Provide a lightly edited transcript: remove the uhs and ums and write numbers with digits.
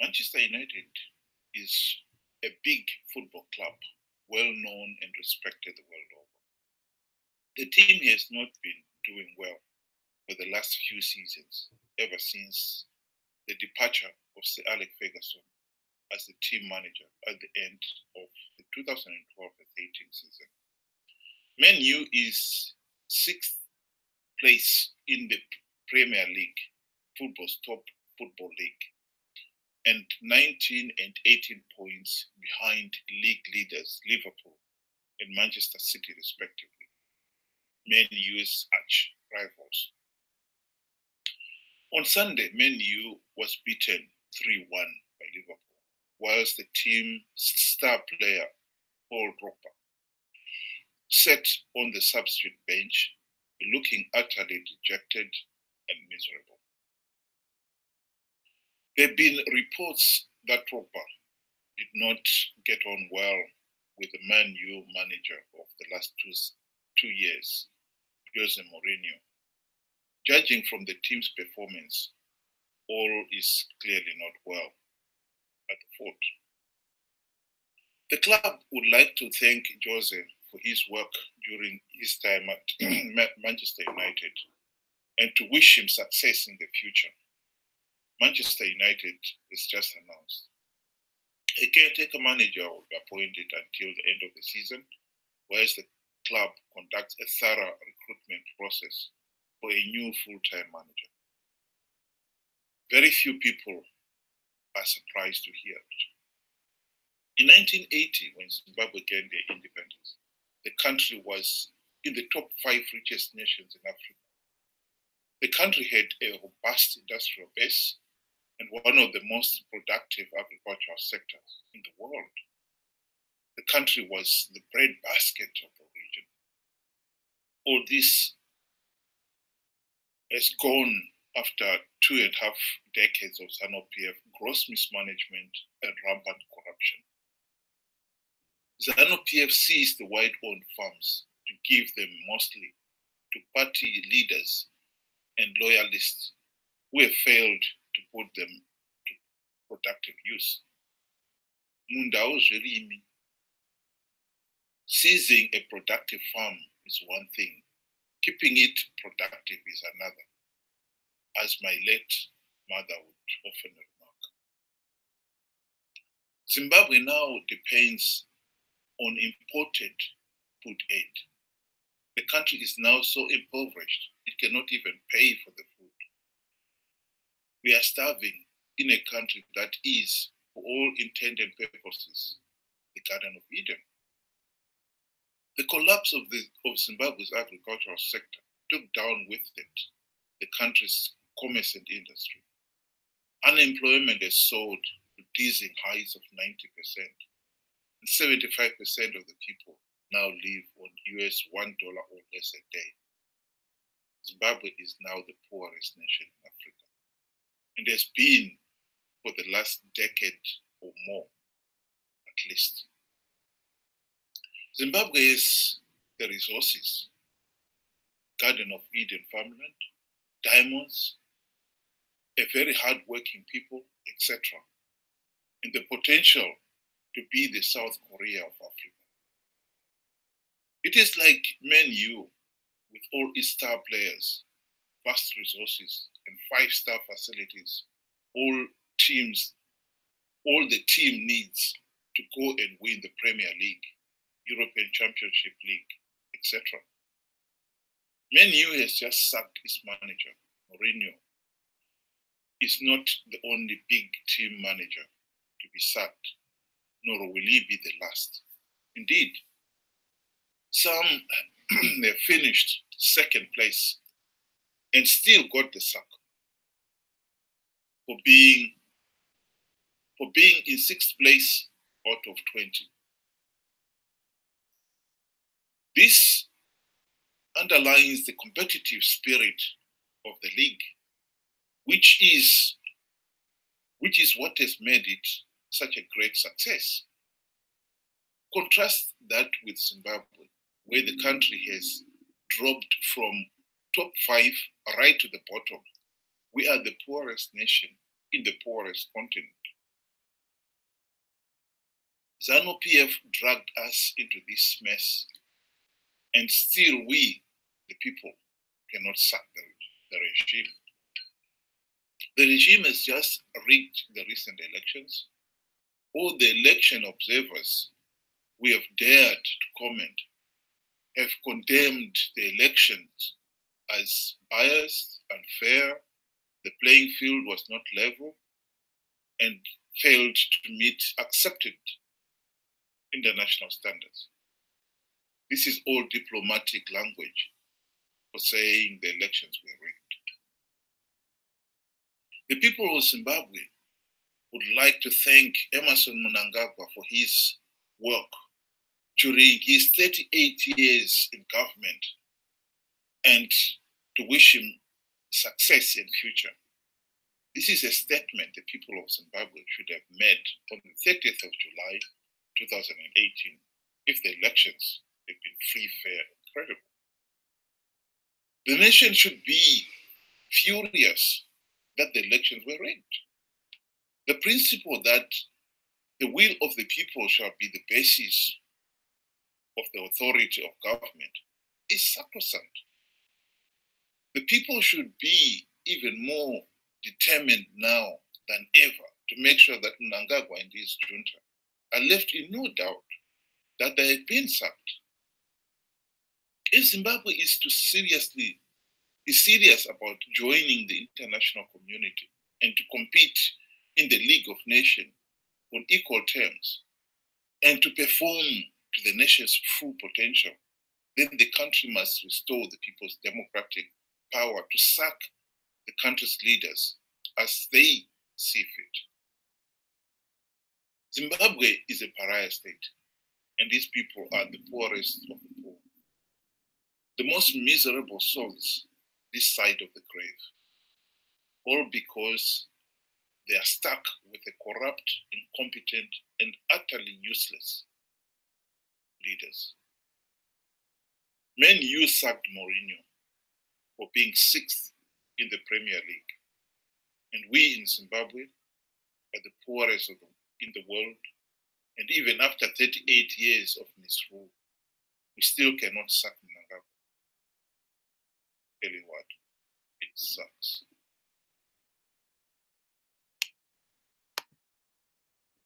Manchester United is a big football club, well known and respected the world over. The team has not been doing well for the last few seasons, ever since the departure of Sir Alex Ferguson as the team manager at the end of the 2012-13 season. ManU is sixth place in the Premier League, football's top football league, and 19 and 18 points behind league leaders Liverpool and Manchester City respectively, ManU's arch rivals. On Sunday, ManU was beaten 3-1 by Liverpool, whilst the team's star player, Paul Pogba, sat on the substitute bench, looking utterly dejected and miserable. There have been reports that Pogba did not get on well with the ManU manager of the last two years, Jose Mourinho. Judging from the team's performance, all is clearly not well at the fort. The club would like to thank Jose for his work during his time at Manchester United and to wish him success in the future. Manchester United is just announced. A caretaker manager will be appointed until the end of the season, whereas the club conducts a thorough recruitment process for a new full-time manager. Very few people are surprised to hear it. In 1980, when Zimbabwe gained their independence, the country was in the top 5 richest nations in Africa. The country had a robust industrial base and one of the most productive agricultural sectors in the world. The country was the breadbasket of the region. All this has gone after 2.5 decades of Zanu PF gross mismanagement and rampant corruption. Zanu PF seized the white-owned farms to give them mostly to party leaders and loyalists who have failed to put them to productive use. Mundao Zverimi. Seizing a productive farm is one thing, keeping it productive is another, as my late mother would often remark. Zimbabwe now depends on imported food aid. The country is now so impoverished, it cannot even pay for the food. We are starving in a country that is, for all intents and purposes, the Garden of Eden. The collapse of Zimbabwe's agricultural sector took down with it the country's commerce and industry. Unemployment has soared to dizzying highs of 90%, and 75% of the people now live on US $1 or less a day. Zimbabwe is now the poorest nation in Africa, and has been for the last decade or more, at least. Zimbabwe has the resources, Garden of Eden farmland, diamonds, a very hard-working people, etc., and the potential to be the South Korea of Africa. It is like ManU with all its star players, vast resources, and 5-star facilities, all the team needs to go and win the Premier League, European Championship League, etc. ManU has just sacked its manager, Mourinho. Is not the only big team manager to be sacked, nor will he be the last. Indeed, some have finished second place and still got the sack for being in 6th place out of 20. This underlines the competitive spirit of the league, which is what has made it such a great success. Contrast that with Zimbabwe, where the country has dropped from top 5 right to the bottom. We are the poorest nation in the poorest continent. Zanu PF dragged us into this mess, and still we, the people, cannot sack the regime. The regime has just rigged the recent elections. All the election observers we have dared to comment have condemned the elections as biased, unfair, the playing field was not level, and failed to meet accepted international standards. This is all diplomatic language for saying the elections were rigged. The people of Zimbabwe would like to thank Emmerson Mnangagwa for his work during his 38 years in government and to wish him success in future. This is a statement the people of Zimbabwe should have made on the 30th of July 2018 if the elections had been free, fair, and credible. The nation should be furious that the elections were rigged. The principle that the will of the people shall be the basis of the authority of government is sacrosanct. The people should be even more determined now than ever to make sure that Mnangagwa and his junta are left in no doubt that they have been sacked. If Zimbabwe is serious about joining the international community and to compete in the League of Nations on equal terms and to perform to the nation's full potential, then the country must restore the people's democratic power to sack the country's leaders as they see fit. Zimbabwe is a pariah state, and these people are the poorest of the poor, the most miserable souls this side of the grave, all because they are stuck with a corrupt, incompetent, and utterly useless leaders. ManU sacked Mourinho for being sixth in the Premier League, and we in Zimbabwe are the poorest in the world, and even after 38 years of misrule, we still cannot sack Mnangagwa. Tell you what, it sucks.